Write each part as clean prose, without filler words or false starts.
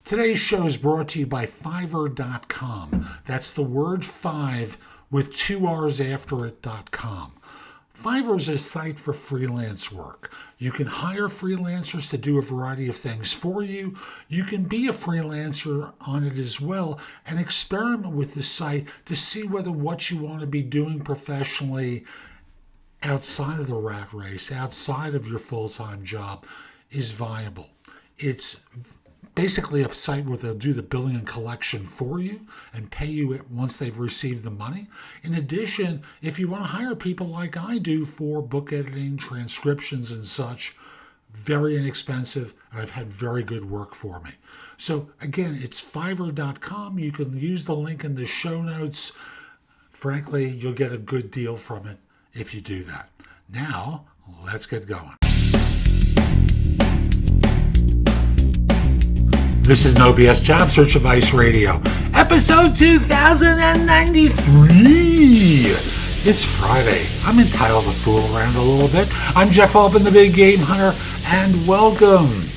Today's show is brought to you by Fiverr.com. That's the word 5 with 2 R's after it.com. Fiverr is a site for freelance work. You can hire freelancers to do a variety of things for you. You can be a freelancer on it as well and experiment with the site to see whether what you want to be doing professionally outside of the rat race, outside of your full-time job, is viable. It's basically a site where they'll do the billing and collection for you and pay you it once they've received the money. In addition, if you want to hire people like I do for book editing, transcriptions and such, very inexpensive, and I've had very good work for me. So again, it's Fiverr.com. You can use the link in the show notes. Frankly, you'll get a good deal from it if you do that. Now, let's get going. This is No BS Job Search Advice Radio, episode 2093. It's Friday. I'm entitled to fool around a little bit. I'm Jeff Altman, the Big Game Hunter, and welcome.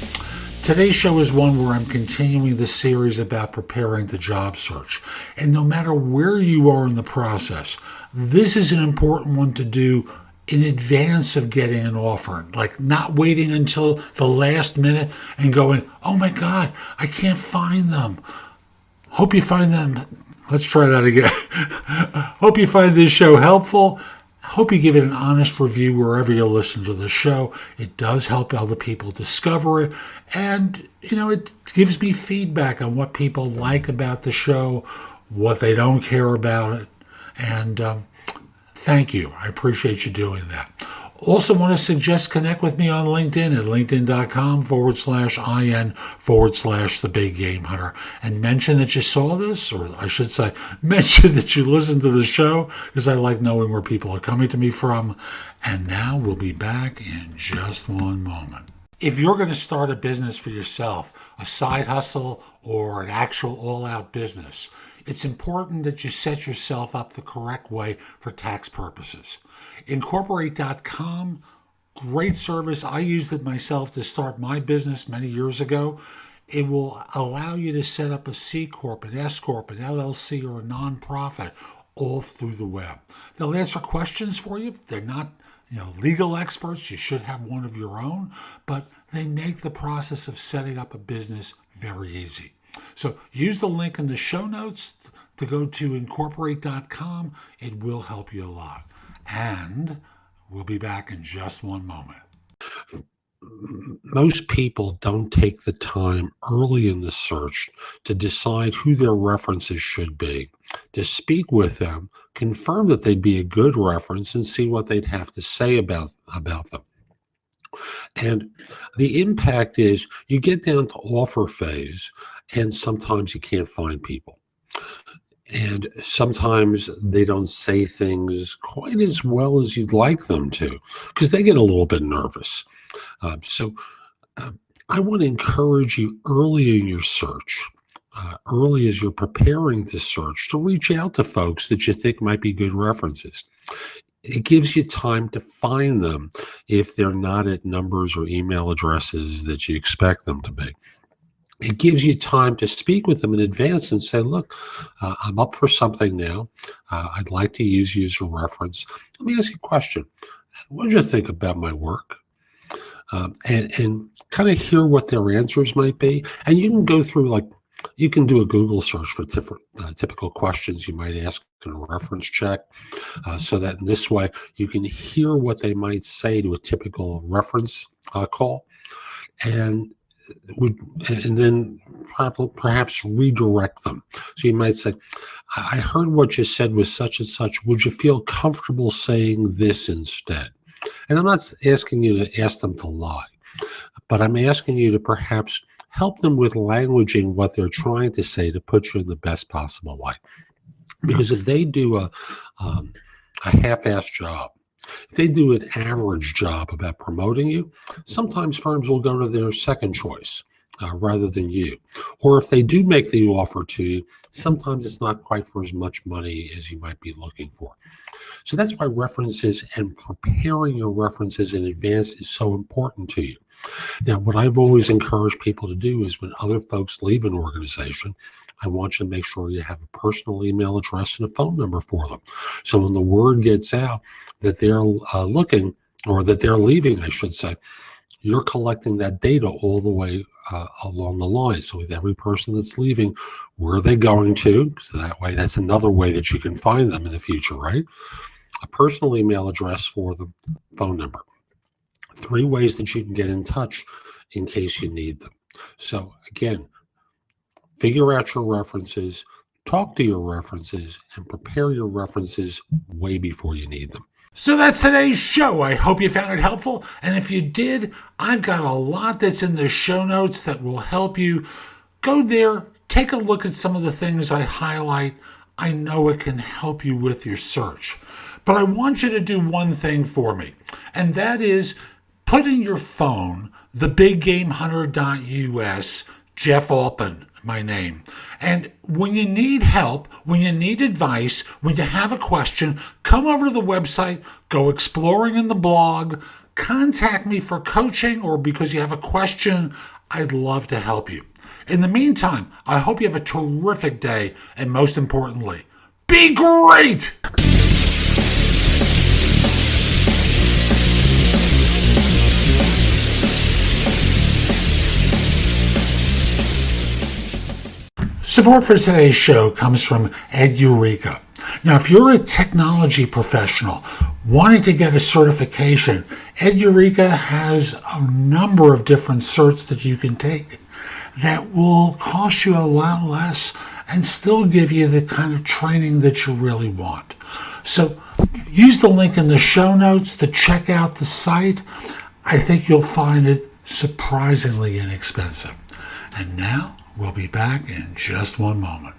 Today's show is one where I'm continuing the series about preparing to job search. And no matter where you are in the process, this is an important one to do in advance of getting an offer, like not waiting until the last minute and going, oh my God, I can't find them. Hope you find them. Let's try that again. Hope you find this show helpful. Hope you give it an honest review wherever you listen to the show. It does help other people discover it. And, it gives me feedback on what people like about the show, what they don't care about it. And, thank you. I appreciate you doing that. Also want to suggest connect with me on LinkedIn at linkedin.com/IN/the Big Game Hunter and mention that you saw this, or I should say, mention that you listened to the show, because I like knowing where people are coming to me from. And now we'll be back in just one moment. If you're going to start a business for yourself, a side hustle or an actual all-out business, it's important that you set yourself up the correct way for tax purposes. Incorporate.com, great service. I used it myself to start my business many years ago. It will allow you to set up a C Corp, an S Corp, an LLC, or a nonprofit all through the web. They'll answer questions for you. They're not legal experts. You should have one of your own, but they make the process of setting up a business very easy. So use the link in the show notes to go to Incorporate.com. It will help you a lot. And we'll be back in just one moment. Most people don't take the time early in the search to decide who their references should be, to speak with them, confirm that they'd be a good reference, and see what they'd have to say about them. And the impact is you get down to offer phase, and sometimes you can't find people. And sometimes they don't say things quite as well as you'd like them to, because they get a little bit nervous. So I want to encourage you early in your search, early as you're preparing to search, to reach out to folks that you think might be good references. It gives you time to find them if they're not at numbers or email addresses that you expect them to be. It gives you time to speak with them in advance and say, look, I'm up for something now. I'd like to use you as a reference. Let me ask you a question. What did you think about my work? And kind of hear what their answers might be. And you can go through, you can do a Google search for different typical questions you might ask in a reference check, so that in this way you can hear what they might say to a typical reference call, and then perhaps redirect them. So you might say, I heard what you said was such and such. Would you feel comfortable saying this instead? And I'm not asking you to ask them to lie, but I'm asking you to perhaps help them with languaging what they're trying to say to put you in the best possible light. Because if they do a half-assed job, if they do an average job about promoting you, sometimes firms will go to their second choice. rather than you. Or if they do make the offer to you, sometimes it's not quite for as much money as you might be looking for. So that's why references and preparing your references in advance is so important to you. Now, what I've always encouraged people to do is when other folks leave an organization, I want you to make sure you have a personal email address and a phone number for them. So when the word gets out that they're looking, or that they're leaving, I should say, you're collecting that data all the way along the line. So with every person that's leaving, where are they going to? So that way, that's another way that you can find them in the future, right? A personal email address for them, phone number. 3 ways that you can get in touch in case you need them. So again, figure out your references, talk to your references, and prepare your references way before you need them. So that's today's show. I hope you found it helpful. And if you did, I've got a lot that's in the show notes that will help you. Go there, take a look at some of the things I highlight. I know it can help you with your search. But I want you to do one thing for me, and that is put in your phone thebiggamehunter.us, Jeff Altman, my name. And when you need help, when you need advice, when you have a question, come over to the website, go exploring in the blog, contact me for coaching or because you have a question. I'd love to help you. In the meantime, I hope you have a terrific day, and most importantly, be great! Support for today's show comes from Eureka. Now, if you're a technology professional wanting to get a certification, Eureka has a number of different certs that you can take that will cost you a lot less and still give you the kind of training that you really want. So use the link in the show notes to check out the site. I think you'll find it surprisingly inexpensive. And now, we'll be back in just one moment.